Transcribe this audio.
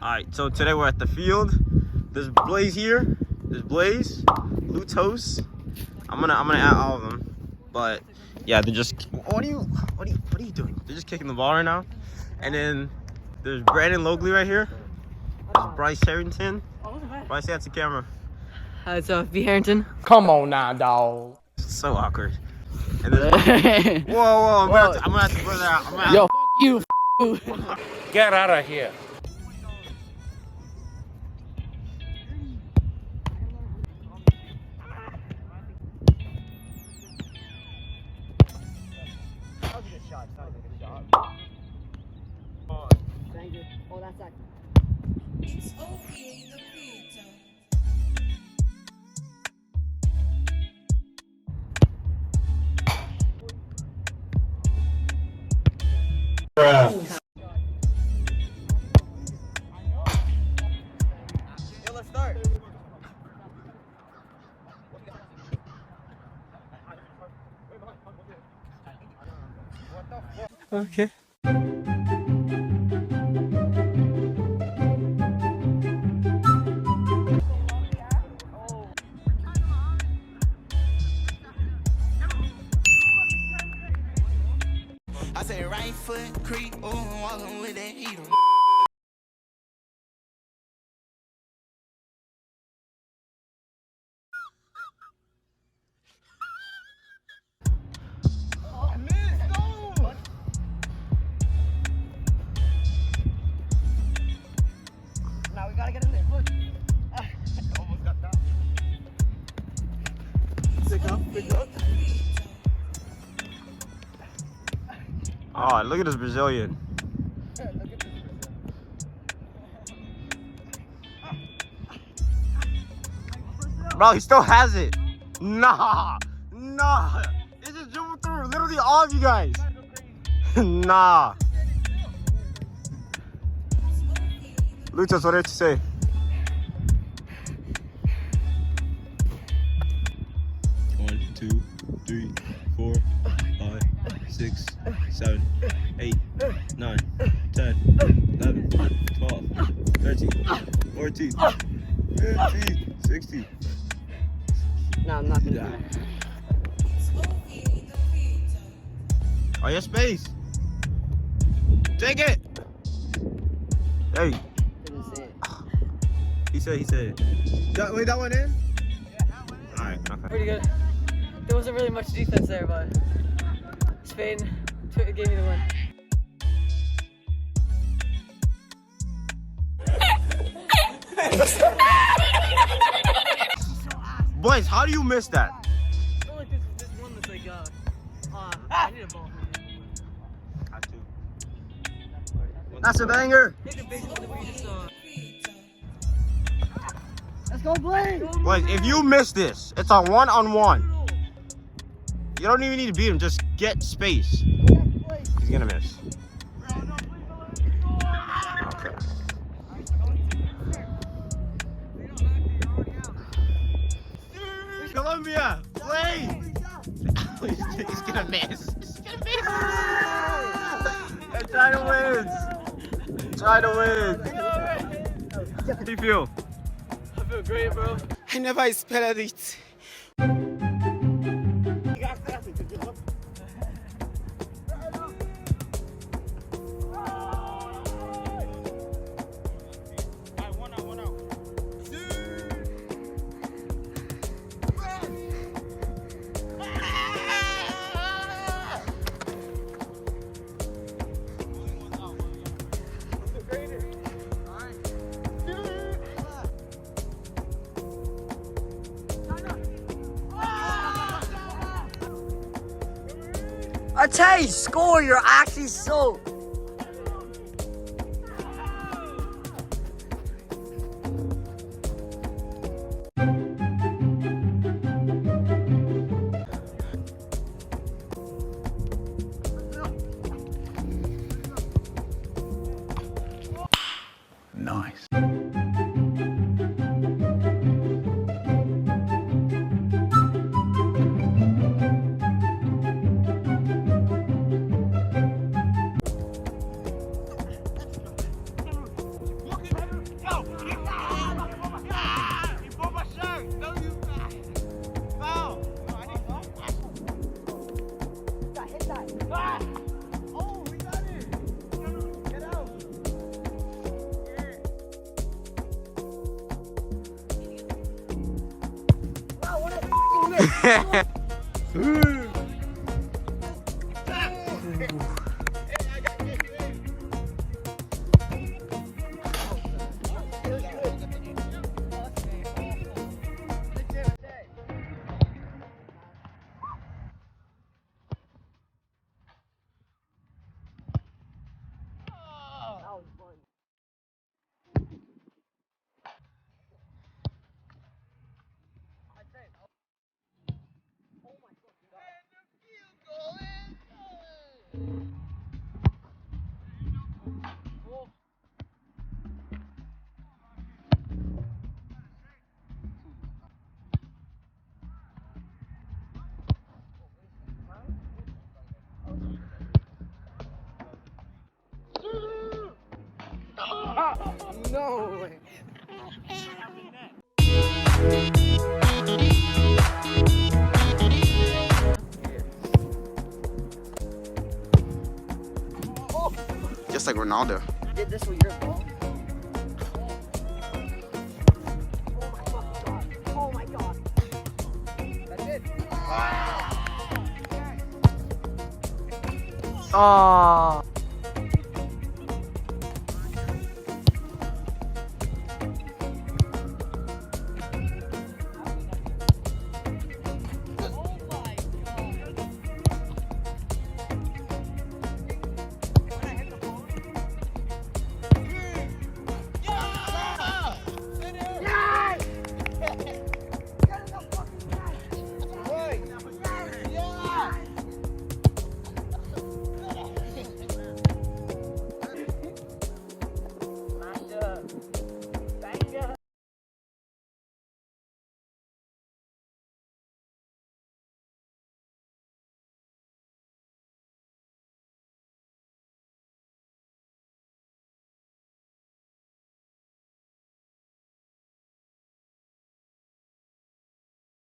Alright, so today we're at the field. There's Blaze here. There's Blaze, Lutos. I'm gonna add all of them. But yeah, they're just what are you doing? They're just kicking the ball right now. And then there's Brandon Logley right here. There's Bryce Harrington. Bryce, say that to camera. It's B. Harrington. Come on now, dog. So awkward. And then whoa, I'm gonna have to put that out. Yo, you. Get out of here. Oh, that's that. It's okay, the creator. Yo, let's start. Okay. I say right foot creep, oh, walking with that heater. Now we gotta get in there. Look. Almost got that. Pick up. Oh, look at this Brazilian. Bro, he still has it. Nah. This is jumping through literally all of you guys. Nah. Lutas, what did you say? One, 2, 3, 4, 5, 6, 7, 8, 9, 10, 11, 12, 13, 14, 15, 16. No, I'm not gonna do it. Oh, your space. Take it. Hey. Didn't say it. He said. Wait, that one in? Yeah. Alright, okay. Pretty good. There wasn't really much defense there, but Spain gave me the win. Boys, how do you miss that? I feel like this one was like, I need a ball. That's a banger. Let's go, Blaine! Boys, if you miss this, it's a one-on-one. You don't even need to beat him, just get space. He's gonna miss. Okay. Colombia, play! He's gonna miss. And China wins. China wins. How do you feel? I feel great, bro. I never expected it. Ateh, score! You're actually so. Nice. No way. Just like Ronaldo. Did this with your ball? Oh my god. That's it. Oh.